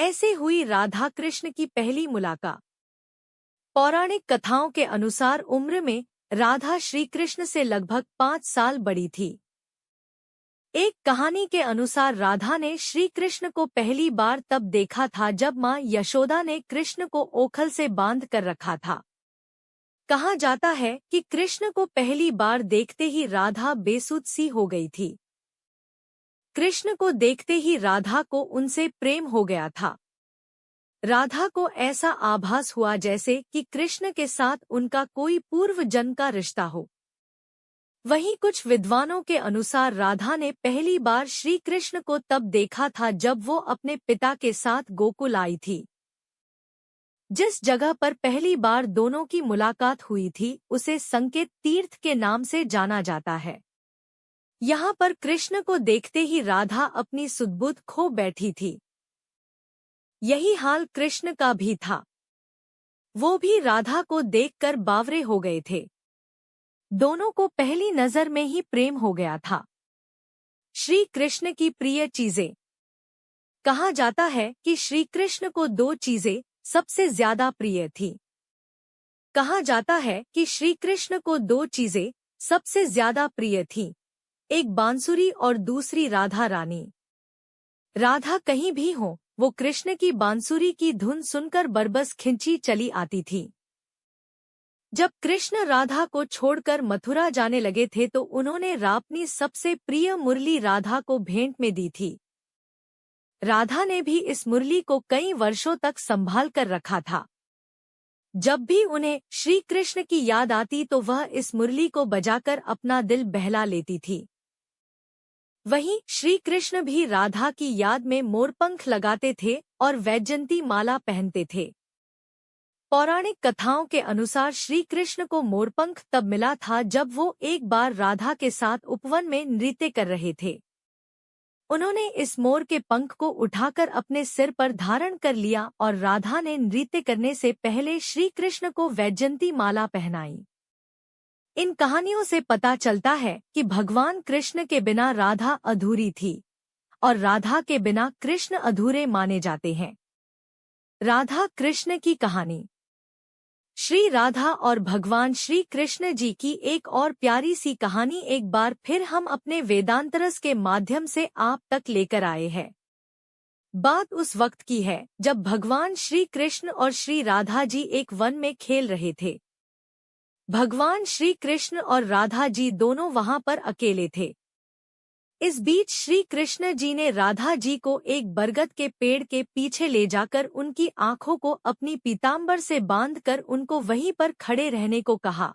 ऐसे हुई राधा कृष्ण की पहली मुलाकात। पौराणिक कथाओं के अनुसार उम्र में राधा श्री कृष्ण से लगभग 5 साल बड़ी थी। एक कहानी के अनुसार राधा ने श्री कृष्ण को पहली बार तब देखा था जब मां यशोदा ने कृष्ण को ओखल से बांध कर रखा था। कहा जाता है कि कृष्ण को पहली बार देखते ही राधा बेसुध सी हो गई थी। कृष्ण को देखते ही राधा को उनसे प्रेम हो गया था। राधा को ऐसा आभास हुआ जैसे कि कृष्ण के साथ उनका कोई पूर्व जन्म का रिश्ता हो। वहीं कुछ विद्वानों के अनुसार राधा ने पहली बार श्री कृष्ण को तब देखा था जब वो अपने पिता के साथ गोकुल आई थी। जिस जगह पर पहली बार दोनों की मुलाकात हुई थी उसे संकेत तीर्थ के नाम से जाना जाता है। यहाँ पर कृष्ण को देखते ही राधा अपनी सुध-बुध खो बैठी थी। यही हाल कृष्ण का भी था। वो भी राधा को देखकर बावरे हो गए थे। दोनों को पहली नजर में ही प्रेम हो गया था। श्री कृष्ण की प्रिय चीजें। कहा जाता है कि श्री कृष्ण को 2 चीजें सबसे ज्यादा प्रिय थी। कहा जाता है कि श्री कृष्ण को 2 चीजें सबसे ज्यादा प्रिय थीं, एक बांसुरी और दूसरी राधा रानी। राधा कहीं भी हो, वो कृष्ण की बांसुरी की धुन सुनकर बरबस खिंची चली आती थी। जब कृष्ण राधा को छोड़कर मथुरा जाने लगे थे तो उन्होंने अपनी सबसे प्रिय मुरली राधा को भेंट में दी थी। राधा ने भी इस मुरली को कई वर्षों तक संभाल कर रखा था। जब भी उन्हें श्री कृष्ण की याद आती तो वह इस मुरली को बजाकर अपना दिल बहला लेती थी। वहीं श्री कृष्ण भी राधा की याद में मोरपंख लगाते थे और वैजयंती माला पहनते थे। पौराणिक कथाओं के अनुसार श्री कृष्ण को मोरपंख तब मिला था जब वो एक बार राधा के साथ उपवन में नृत्य कर रहे थे। उन्होंने इस मोर के पंख को उठाकर अपने सिर पर धारण कर लिया और राधा ने नृत्य करने से पहले श्री कृष्ण को वैजयंती माला पहनाई। इन कहानियों से पता चलता है कि भगवान कृष्ण के बिना राधा अधूरी थी और राधा के बिना कृष्ण अधूरे माने जाते हैं। राधा कृष्ण की कहानी। श्री राधा और भगवान श्री कृष्ण जी की एक और प्यारी सी कहानी एक बार फिर हम अपने वेदांतरस के माध्यम से आप तक लेकर आए हैं। बात उस वक्त की है जब भगवान श्री कृष्ण और श्री राधा जी एक वन में खेल रहे थे। भगवान श्री कृष्ण और राधा जी दोनों वहां पर अकेले थे। इस बीच श्री कृष्ण जी ने राधा जी को एक बरगद के पेड़ के पीछे ले जाकर उनकी आंखों को अपनी पीतांबर से बांधकर उनको वहीं पर खड़े रहने को कहा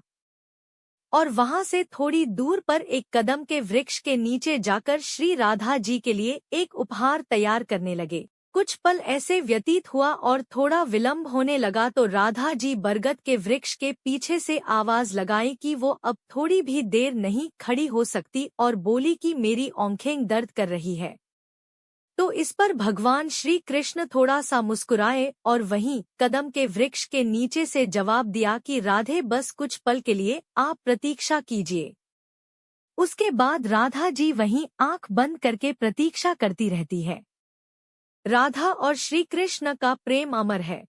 और वहां से थोड़ी दूर पर एक कदम के वृक्ष के नीचे जाकर श्री राधा जी के लिए एक उपहार तैयार करने लगे। कुछ पल ऐसे व्यतीत हुआ और थोड़ा विलंब होने लगा तो राधा जी बरगद के वृक्ष के पीछे से आवाज लगाई कि वो अब थोड़ी भी देर नहीं खड़ी हो सकती और बोली कि मेरी आंखें दर्द कर रही है। तो इस पर भगवान श्री कृष्ण थोड़ा सा मुस्कुराए और वहीं कदम के वृक्ष के नीचे से जवाब दिया कि राधे बस कुछ पल के लिए आप प्रतीक्षा कीजिए। उसके बाद राधा जी वहीं आंख बंद करके प्रतीक्षा करती रहती है। राधा और श्री कृष्ण का प्रेम अमर है।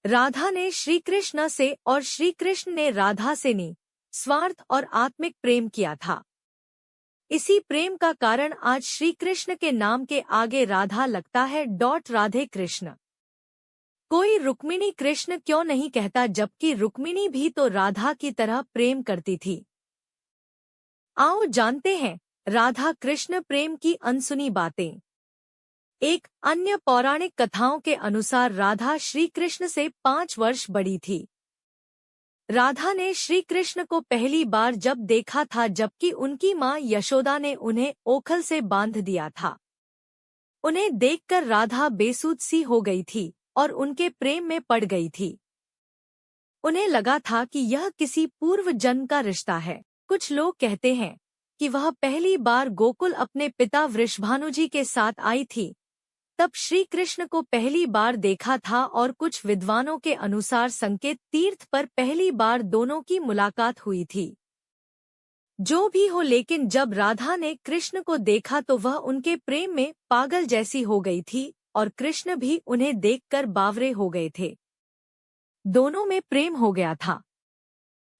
राधा ने श्री कृष्ण से और श्री कृष्ण ने राधा से निस्वार्थ और आत्मिक प्रेम किया था। इसी प्रेम का कारण आज श्री कृष्ण के नाम के आगे राधा लगता है। राधे कृष्ण। कोई रुक्मिणी कृष्ण क्यों नहीं कहता, जबकि रुक्मिणी भी तो राधा की तरह प्रेम करती थी। आओ जानते हैं राधा कृष्ण प्रेम की अनसुनी बातें। एक अन्य पौराणिक कथाओं के अनुसार राधा श्री कृष्ण से 5 वर्ष बड़ी थी। राधा ने श्री कृष्ण को पहली बार जब देखा था जबकि उनकी मां यशोदा ने उन्हें ओखल से बांध दिया था। उन्हें देखकर राधा बेसुध सी हो गई थी और उनके प्रेम में पड़ गई थी। उन्हें लगा था कि यह किसी पूर्व जन्म का रिश्ता है। कुछ लोग कहते हैं कि वह पहली बार गोकुल अपने पिता वृषभानु जी के साथ आई थी, तब श्री कृष्ण को पहली बार देखा था और कुछ विद्वानों के अनुसार संकेत तीर्थ पर पहली बार दोनों की मुलाकात हुई थी। जो भी हो, लेकिन जब राधा ने कृष्ण को देखा तो वह उनके प्रेम में पागल जैसी हो गई थी और कृष्ण भी उन्हें देखकर बावरे हो गए थे। दोनों में प्रेम हो गया था।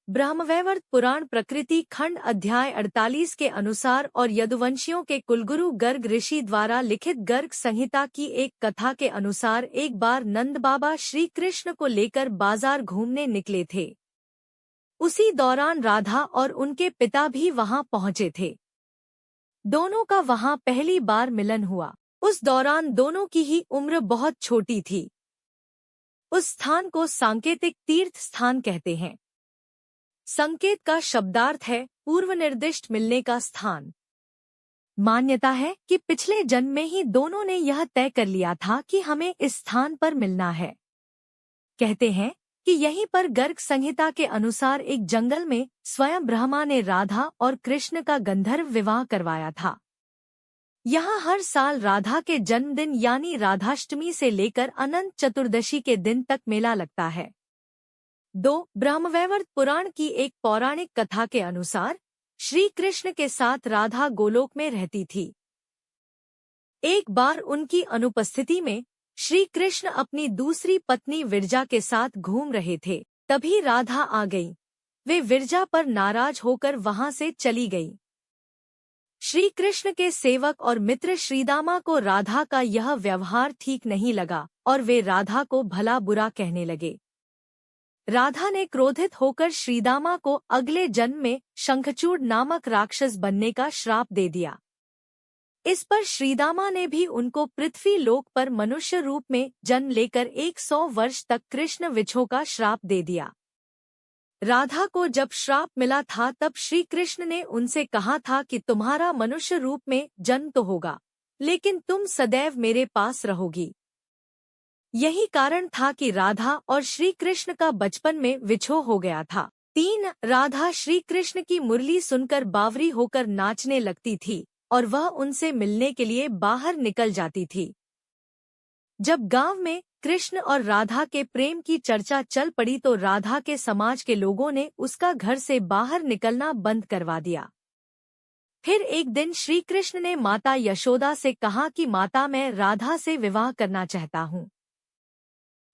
ब्रह्मवैवर्त पुराण प्रकृति खंड अध्याय 48 के अनुसार और यदुवंशियों के कुलगुरु गर्ग ऋषि द्वारा लिखित गर्ग संहिता की एक कथा के अनुसार एक बार नंद बाबा श्री कृष्ण को लेकर बाजार घूमने निकले थे। उसी दौरान राधा और उनके पिता भी वहां पहुंचे थे। दोनों का वहां पहली बार मिलन हुआ। उस दौरान दोनों की ही उम्र बहुत छोटी थी। उस स्थान को सांकेतिक तीर्थ स्थान कहते हैं। संकेत का शब्दार्थ है पूर्व निर्दिष्ट मिलने का स्थान। मान्यता है कि पिछले जन्म में ही दोनों ने यह तय कर लिया था कि हमें इस स्थान पर मिलना है। कहते हैं कि यहीं पर गर्ग संहिता के अनुसार एक जंगल में स्वयं ब्रह्मा ने राधा और कृष्ण का गंधर्व विवाह करवाया था। यहाँ हर साल राधा के जन्मदिन यानी राधाष्टमी से लेकर अनंत चतुर्दशी के दिन तक मेला लगता है। 2. ब्रह्मवैवर्त पुराण की एक पौराणिक कथा के अनुसार श्री कृष्ण के साथ राधा गोलोक में रहती थी। एक बार उनकी अनुपस्थिति में श्री कृष्ण अपनी दूसरी पत्नी विरजा के साथ घूम रहे थे। तभी राधा आ गई। वे विरजा पर नाराज होकर वहां से चली गई। श्री कृष्ण के सेवक और मित्र श्रीदामा को राधा का यह व्यवहार ठीक नहीं लगा और वे राधा को भला बुरा कहने लगे। राधा ने क्रोधित होकर श्रीदामा को अगले जन्म में शंखचूड़ नामक राक्षस बनने का श्राप दे दिया। इस पर श्रीदामा ने भी उनको पृथ्वी लोक पर मनुष्य रूप में जन्म लेकर 100 वर्ष तक कृष्ण विछो का श्राप दे दिया। राधा को जब श्राप मिला था तब श्री कृष्ण ने उनसे कहा था कि तुम्हारा मनुष्य रूप में जन्म तो होगा, लेकिन तुम सदैव मेरे पास रहोगी। यही कारण था कि राधा और श्री कृष्ण का बचपन में विछो हो गया था। 3. राधा श्री कृष्ण की मुरली सुनकर बावरी होकर नाचने लगती थी और वह उनसे मिलने के लिए बाहर निकल जाती थी। जब गांव में कृष्ण और राधा के प्रेम की चर्चा चल पड़ी तो राधा के समाज के लोगों ने उसका घर से बाहर निकलना बंद करवा दिया। फिर एक दिन श्री कृष्ण ने माता यशोदा से कहा कि माता, मैं राधा से विवाह करना चाहता हूँ।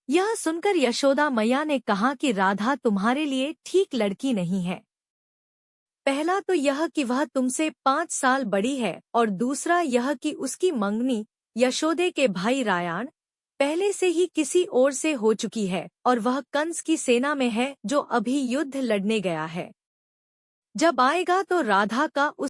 यह सुनकर यशोदा मैया ने कहा कि राधा तुम्हारे लिए ठीक लड़की नहीं है। पहला तो यह कि वह तुमसे 5 साल बड़ी है और दूसरा यह कि उसकी मंगनी यशोदे के भाई रायान पहले से ही किसी और से हो चुकी है और वह कंस की सेना में है जो अभी युद्ध लड़ने गया है। जब आएगा तो राधा का